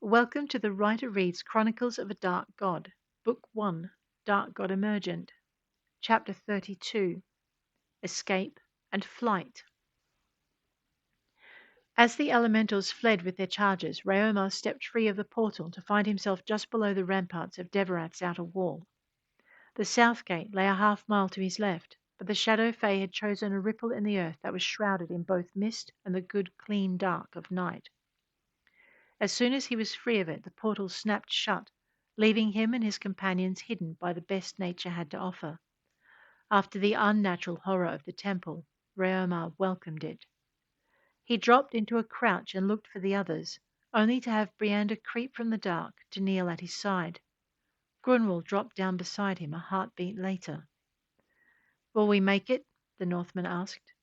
Welcome to the Writer Reads Chronicles of a Dark God, Book 1, Dark God Emergent, Chapter 32, Escape and Flight. As the elementals fled with their charges, Raomar stepped free of the portal to find himself just below the ramparts of Deverath's outer wall. The south gate lay a half-mile to his left, but the shadow Fae had chosen a ripple in the earth that was shrouded in both mist and the good clean dark of night. As soon as he was free of it, the portal snapped shut, leaving him and his companions hidden by the best nature had to offer. After the unnatural horror of the temple, Raomar welcomed it. He dropped into a crouch and looked for the others, only to have Brianda creep from the dark to kneel at his side. Grunwald dropped down beside him a heartbeat later. "Will we make it?" the Northman asked.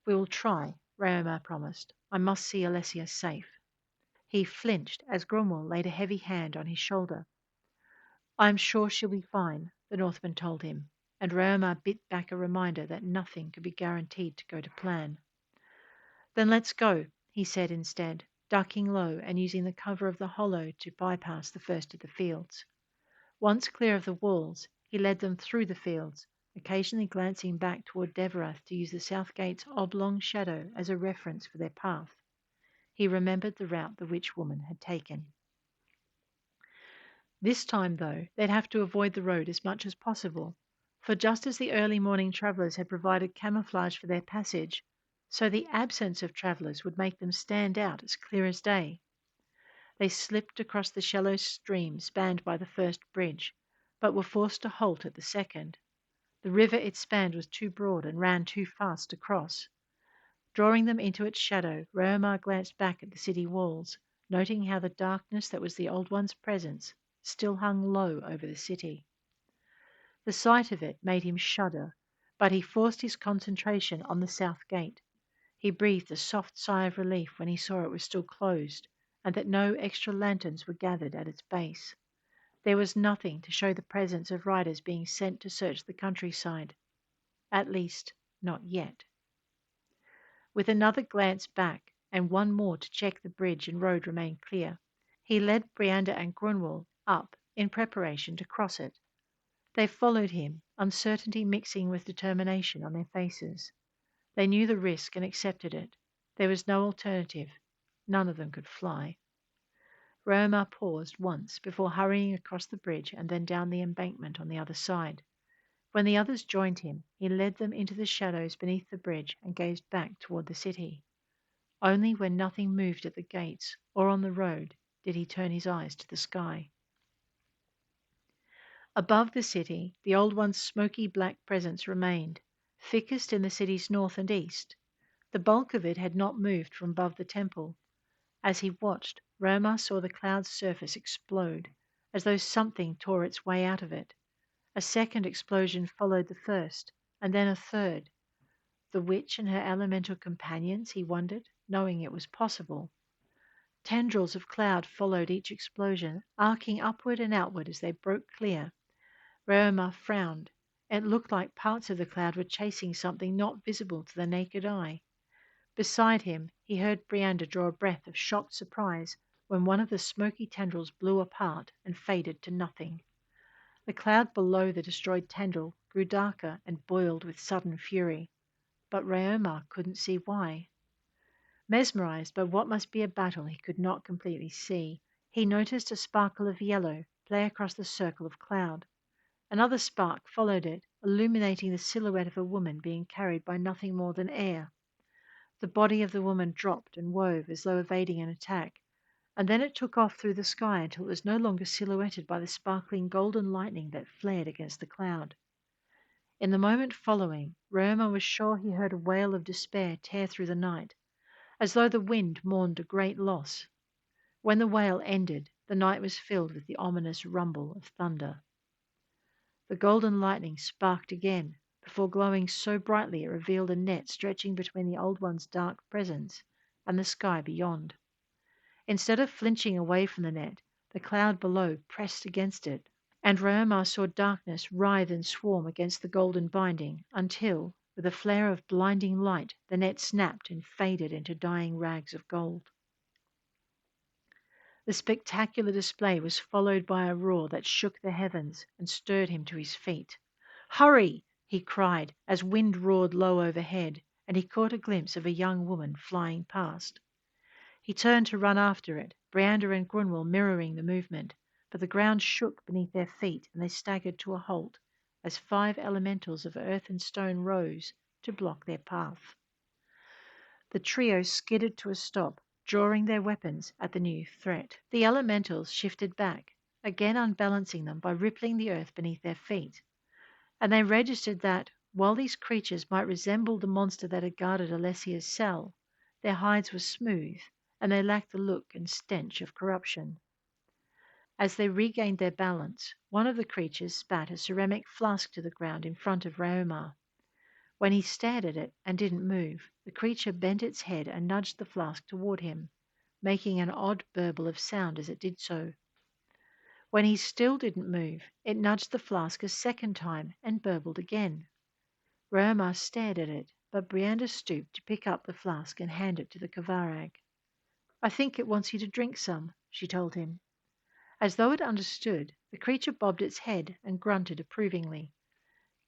"We will try," Raomar promised. "I must see Alessia safe." He flinched as Grunwald laid a heavy hand on his shoulder. "I am sure she'll be fine," the Northman told him, and Raomar bit back a reminder that nothing could be guaranteed to go to plan. "Then let's go," he said instead, ducking low and using the cover of the hollow to bypass the first of the fields. Once clear of the walls, he led them through the fields, occasionally glancing back toward Deverath to use the south gate's oblong shadow as a reference for their path. He remembered the route the witch woman had taken. This time, though, they'd have to avoid the road as much as possible, for just as the early morning travellers had provided camouflage for their passage, so the absence of travellers would make them stand out as clear as day. They slipped across the shallow stream spanned by the first bridge, but were forced to halt at the second. The river it spanned was too broad and ran too fast to cross. Drawing them into its shadow, Raomar glanced back at the city walls, noting how the darkness that was the Old One's presence still hung low over the city. The sight of it made him shudder, but he forced his concentration on the south gate. He breathed a soft sigh of relief when he saw it was still closed, and that no extra lanterns were gathered at its base. There was nothing to show the presence of riders being sent to search the countryside. At least, not yet. With another glance back, and one more to check the bridge and road remained clear, he led Brianda and Grunwald up in preparation to cross it. They followed him, uncertainty mixing with determination on their faces. They knew the risk and accepted it. There was no alternative. None of them could fly. Raomar paused once before hurrying across the bridge and then down the embankment on the other side. When the others joined him, he led them into the shadows beneath the bridge and gazed back toward the city. Only when nothing moved at the gates or on the road did he turn his eyes to the sky. Above the city, the Old One's smoky black presence remained, thickest in the city's north and east. The bulk of it had not moved from above the temple. As he watched, Raomar saw the cloud's surface explode, as though something tore its way out of it. A second explosion followed the first, and then a third. The witch and her elemental companions, he wondered, knowing it was possible. Tendrils of cloud followed each explosion, arcing upward and outward as they broke clear. Raomar frowned. It looked like parts of the cloud were chasing something not visible to the naked eye. Beside him, he heard Brianda draw a breath of shocked surprise when one of the smoky tendrils blew apart and faded to nothing. The cloud below the destroyed tendril grew darker and boiled with sudden fury, but Raomar couldn't see why. Mesmerized by what must be a battle he could not completely see, he noticed a sparkle of yellow play across the circle of cloud. Another spark followed it, illuminating the silhouette of a woman being carried by nothing more than air. The body of the woman dropped and wove as though evading an attack, and then it took off through the sky until it was no longer silhouetted by the sparkling golden lightning that flared against the cloud. In the moment following, Raomar was sure he heard a wail of despair tear through the night, as though the wind mourned a great loss. When the wail ended, the night was filled with the ominous rumble of thunder. The golden lightning sparked again, before glowing so brightly it revealed a net stretching between the Old One's dark presence and the sky beyond. Instead of flinching away from the net, the cloud below pressed against it, and Raomar saw darkness writhe and swarm against the golden binding until, with a flare of blinding light, the net snapped and faded into dying rags of gold. The spectacular display was followed by a roar that shook the heavens and stirred him to his feet. "Hurry!" he cried as wind roared low overhead, and he caught a glimpse of a young woman flying past. He turned to run after it, Briander and Grunwald mirroring the movement, but the ground shook beneath their feet and they staggered to a halt as 5 elementals of earth and stone rose to block their path. The trio skidded to a stop, drawing their weapons at the new threat. The elementals shifted back, again unbalancing them by rippling the earth beneath their feet, and they registered that, while these creatures might resemble the monster that had guarded Alessia's cell, their hides were smooth, and they lacked the look and stench of corruption. As they regained their balance, one of the creatures spat a ceramic flask to the ground in front of Raomar. When he stared at it and didn't move, the creature bent its head and nudged the flask toward him, making an odd burble of sound as it did so. When he still didn't move, it nudged the flask a second time and burbled again. Raomar stared at it, but Briander stooped to pick up the flask and hand it to the Kavarag. "I think it wants you to drink some," she told him. As though it understood, the creature bobbed its head and grunted approvingly.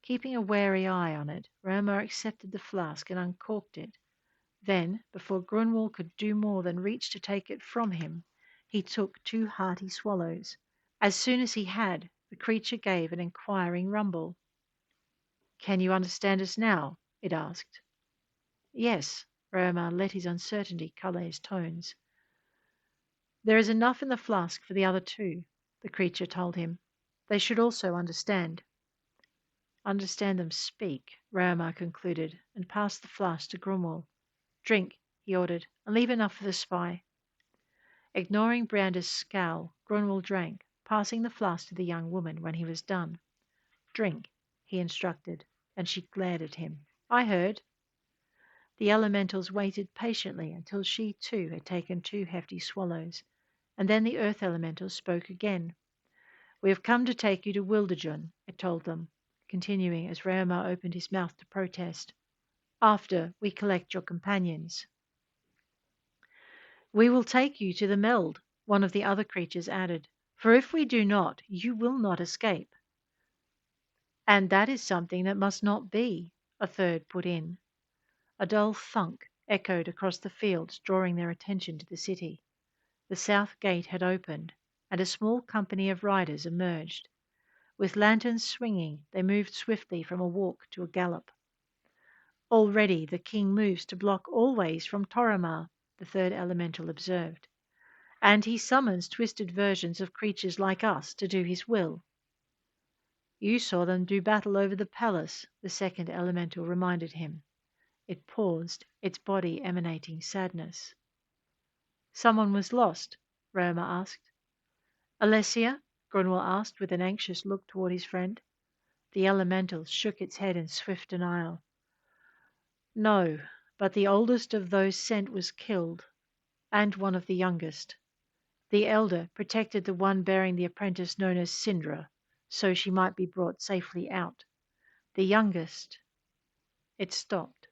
Keeping a wary eye on it, Raomar accepted the flask and uncorked it. Then, before Grunwald could do more than reach to take it from him, he took 2 hearty swallows. As soon as he had, the creature gave an inquiring rumble. "Can you understand us now?" it asked. "Yes." Raomar let his uncertainty colour his tones. "There is enough in the flask for the other 2, the creature told him. "They should also understand." "Understand them speak," Raomar concluded, and passed the flask to Grunwald. "Drink," he ordered, "and leave enough for the spy." Ignoring Briander's scowl, Grunwald drank, passing the flask to the young woman when he was done. "Drink," he instructed, and she glared at him. "I heard." The elementals waited patiently until she too had taken 2 hefty swallows, and then the earth elemental spoke again. "We have come to take you to Wildejun," it told them, continuing as Raomar opened his mouth to protest. "After we collect your companions." "We will take you to the meld," one of the other creatures added, "for if we do not, you will not escape." "And that is something that must not be," a third put in. A dull thunk echoed across the fields, drawing their attention to the city. The south gate had opened, and a small company of riders emerged. With lanterns swinging, they moved swiftly from a walk to a gallop. "Already the king moves to block all ways from Toromar," the third elemental observed, "and he summons twisted versions of creatures like us to do his will." "You saw them do battle over the palace," the second elemental reminded him. It paused, its body emanating sadness. "Someone was lost?" Raomar asked. "Alessia?" Grunwald asked with an anxious look toward his friend. The elemental shook its head in swift denial. "No, but the oldest of those sent was killed, and one of the youngest. The elder protected the one bearing the apprentice known as Sindra, so she might be brought safely out. The youngest—" It stopped,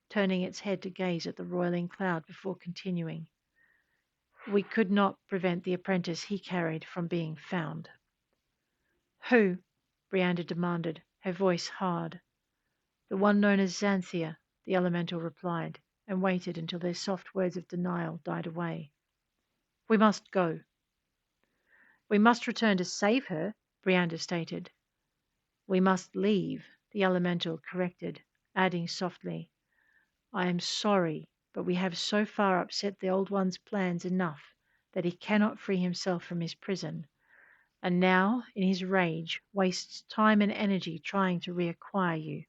turning its head to gaze at the roiling cloud before continuing. "We could not prevent the apprentice he carried from being found." "Who?" Briander demanded, her voice hard. "The one known as Xanthia," the elemental replied, and waited until their soft words of denial died away. "We must go." "We must return to save her," Briander stated. "We must leave," the elemental corrected, adding softly, "I am sorry, but we have so far upset the Old One's plans enough that he cannot free himself from his prison, and now, in his rage, wastes time and energy trying to reacquire you."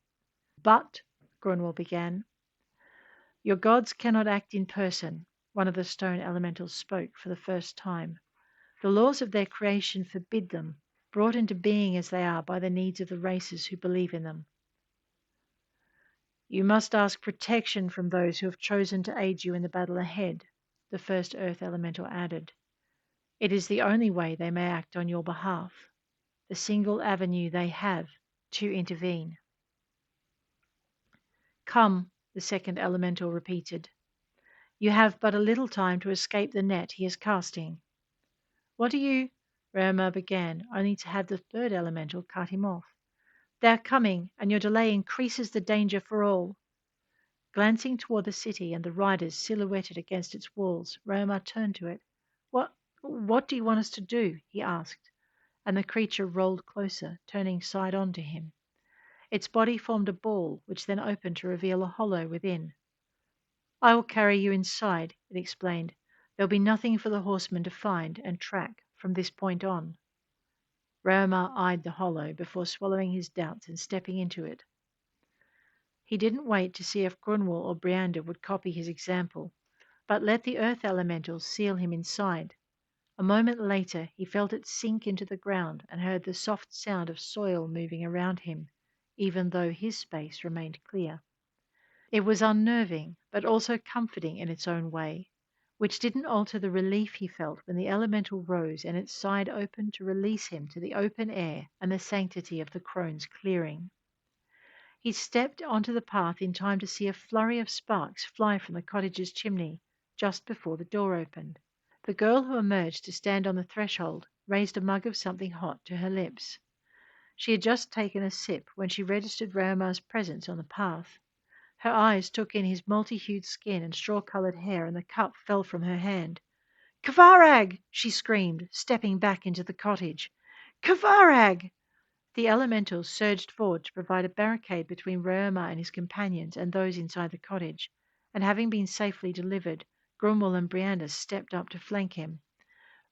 "But," Grunwald began. "Your gods cannot act in person," one of the stone elementals spoke for the first time. "The laws of their creation forbid them, brought into being as they are by the needs of the races who believe in them." "You must ask protection from those who have chosen to aid you in the battle ahead," the first earth elemental added. "It is the only way they may act on your behalf, the single avenue they have to intervene." "Come," the second elemental repeated. "You have but a little time to escape the net he is casting." What do you? Raomar began, only to have the third elemental cut him off. They are coming, and your delay increases the danger for all. Glancing toward the city and the riders silhouetted against its walls, Raomar turned to it. What do you want us to do? He asked, and the creature rolled closer, turning side on to him. Its body formed a ball, which then opened to reveal a hollow within. I will carry you inside, it explained. There'll be nothing for the horsemen to find and track from this point on. Raomar eyed the hollow before swallowing his doubts and stepping into it. He didn't wait to see if Grunwald or Briander would copy his example, but let the earth elementals seal him inside. A moment later he felt it sink into the ground and heard the soft sound of soil moving around him, even though his space remained clear. It was unnerving, but also comforting in its own way, which didn't alter the relief he felt when the elemental rose and its side opened to release him to the open air and the sanctity of the crone's clearing. He stepped onto the path in time to see a flurry of sparks fly from the cottage's chimney just before the door opened. The girl who emerged to stand on the threshold raised a mug of something hot to her lips. She had just taken a sip when she registered Raomar's presence on the path. Her eyes took in his multi-hued skin and straw-coloured hair, and the cup fell from her hand. "Kvarag!" she screamed, stepping back into the cottage. "Kvarag!" The elementals surged forward to provide a barricade between Raomar and his companions and those inside the cottage, and having been safely delivered, Grunwald and Briander stepped up to flank him.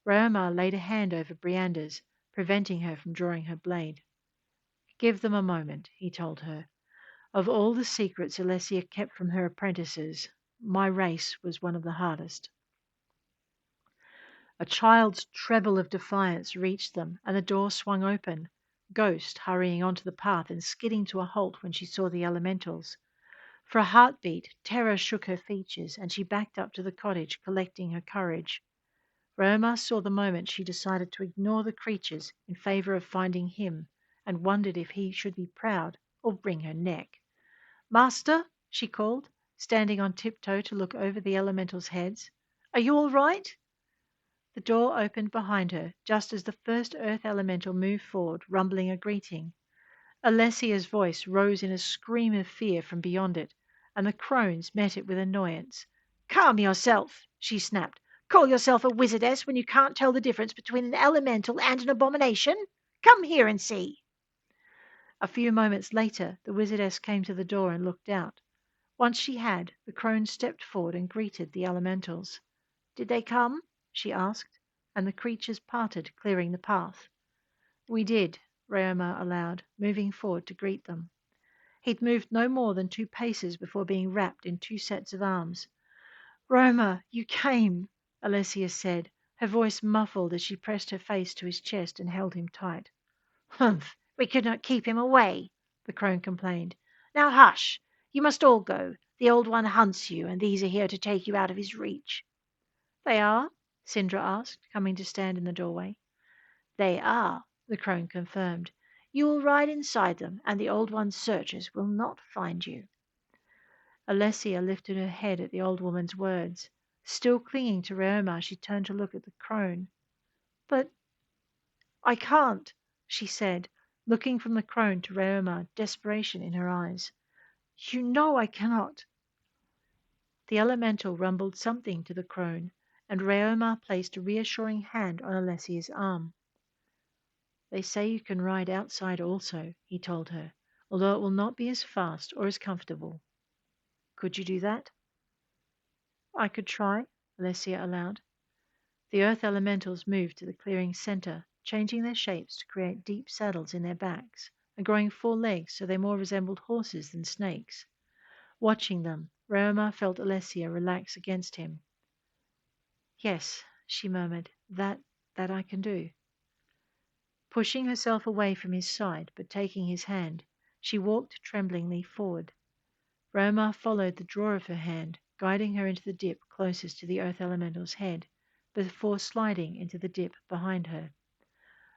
Raomar laid a hand over Briander's, preventing her from drawing her blade. "Give them a moment," he told her. "Of all the secrets Alessia kept from her apprentices, my race was one of the hardest." A child's treble of defiance reached them, and the door swung open, Ghost hurrying onto the path and skidding to a halt when she saw the elementals. For a heartbeat, terror shook her features, and she backed up to the cottage, collecting her courage. Raomar saw the moment she decided to ignore the creatures in favor of finding him, and wondered if he should be proud or wring her neck. "Master," she called, standing on tiptoe to look over the elementals' heads. "Are you all right?" The door opened behind her just as the first earth elemental moved forward, rumbling a greeting. Alessia's voice rose in a scream of fear from beyond it, and the crones met it with annoyance. "Calm yourself," she snapped. "Call yourself a wizardess when you can't tell the difference between an elemental and an abomination? Come here and see." A few moments later the wizardess came to the door and looked out. Once she had, the crones stepped forward and greeted the elementals. "Did they come?" she asked, and the creatures parted, clearing the path. "We did," Raomar allowed, moving forward to greet them. He'd moved no more than 2 paces before being wrapped in 2 sets of arms. "Raomar, you came," Alessia said, her voice muffled as she pressed her face to his chest and held him tight. "Humph! We could not keep him away," the crone complained. "Now hush! You must all go. The Old One hunts you, and these are here to take you out of his reach." "They are?" Sindra asked, coming to stand in the doorway. "They are," the crone confirmed. "You will ride inside them, and the Old One's searchers will not find you." Alessia lifted her head at the old woman's words. Still clinging to Raomar, she turned to look at the crone. "But I can't," she said, looking from the crone to Raomar, desperation in her eyes. "You know I cannot." The elemental rumbled something to the crone, and Raomar placed a reassuring hand on Alessia's arm. "They say you can ride outside also," he told her, "although it will not be as fast or as comfortable. Could you do that?" "I could try," Alessia allowed. The earth elementals moved to the clearing's center, changing their shapes to create deep saddles in their backs, and growing 4 legs so they more resembled horses than snakes. Watching them, Raomar felt Alessia relax against him. "Yes," she murmured, that I can do." Pushing herself away from his side, but taking his hand, she walked tremblingly forward. Raomar followed the draw of her hand, guiding her into the dip closest to the earth elemental's head, before sliding into the dip behind her.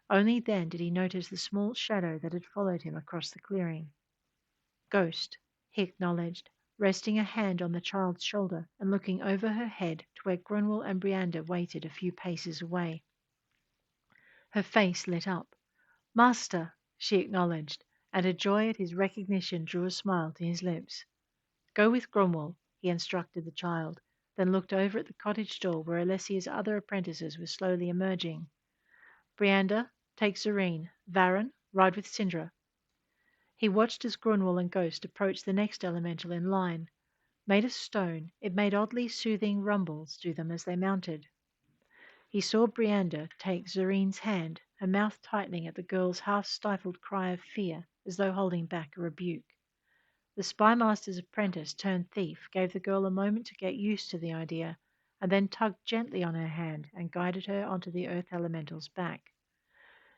Only then did he notice the small shadow that had followed him across the clearing. "Ghost," he acknowledged, resting a hand on the child's shoulder and looking over her head to where Grunwald and Briander waited a few paces away. Her face lit up. "Master," she acknowledged, and her joy at his recognition drew a smile to his lips. "Go with Gromwell," he instructed the child, then looked over at the cottage door where Alessia's other apprentices were slowly emerging. "Brianda, take Zareen. Varen, ride with Sindra." He watched as Grunwald and Ghost approached the next elemental in line. Made of stone, it made oddly soothing rumbles to them as they mounted. He saw Brianda take Zareen's hand, her mouth tightening at the girl's half-stifled cry of fear, as though holding back a rebuke. The spymaster's apprentice turned thief gave the girl a moment to get used to the idea, and then tugged gently on her hand and guided her onto the earth elemental's back.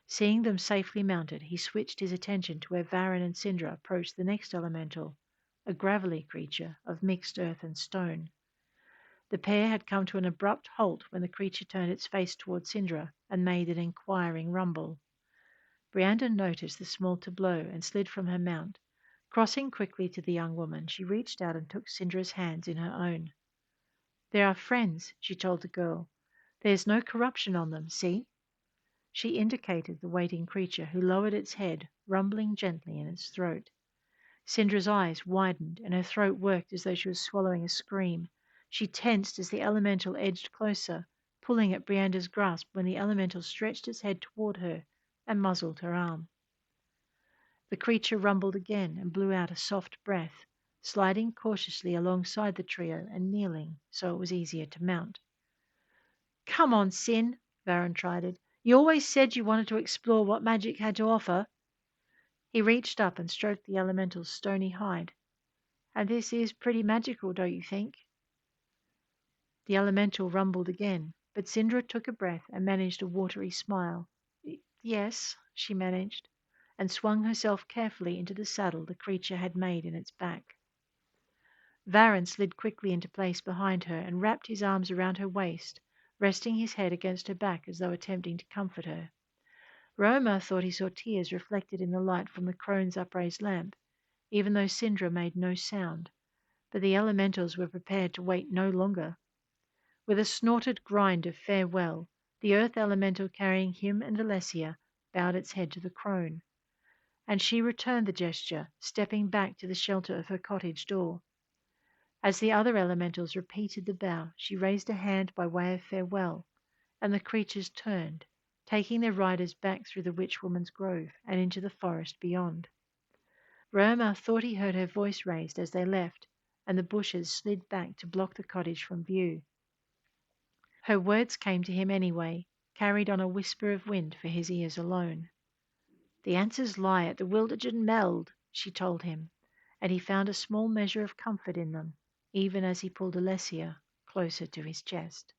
Seeing them safely mounted, he switched his attention to where Varen and Sindra approached the next elemental, a gravelly creature of mixed earth and stone. The pair had come to an abrupt halt when the creature turned its face toward Sindra and made an inquiring rumble. Brianda noticed the small tableau and slid from her mount. Crossing quickly to the young woman, she reached out and took Sindra's hands in her own. "They are friends," she told the girl. "There is no corruption on them, see?" She indicated the waiting creature, who lowered its head, rumbling gently in its throat. Sindra's eyes widened and her throat worked as though she was swallowing a scream. She tensed as the elemental edged closer, pulling at Brianda's grasp when the elemental stretched its head toward her and muzzled her arm. The creature rumbled again and blew out a soft breath, sliding cautiously alongside the trio and kneeling so it was easier to mount. "Come on, Sin," Varen chided. "You always said you wanted to explore what magic had to offer." He reached up and stroked the elemental's stony hide. "And this is pretty magical, don't you think?" The elemental rumbled again, but Sindra took a breath and managed a watery smile. "Yes," she managed, and swung herself carefully into the saddle the creature had made in its back. Varen slid quickly into place behind her and wrapped his arms around her waist, resting his head against her back as though attempting to comfort her. Raomar thought he saw tears reflected in the light from the crone's upraised lamp, even though Sindra made no sound, but the elementals were prepared to wait no longer. With a snorted grind of farewell, the earth elemental carrying him and Alessia bowed its head to the crone, and she returned the gesture, stepping back to the shelter of her cottage door. As the other elementals repeated the bow, she raised a hand by way of farewell, and the creatures turned, taking their riders back through the witch woman's grove and into the forest beyond. Raomar thought he heard her voice raised as they left, and the bushes slid back to block the cottage from view. Her words came to him anyway, carried on a whisper of wind for his ears alone. "The answers lie at the Wildejun meld," she told him, and he found a small measure of comfort in them, even as he pulled Alessia closer to his chest.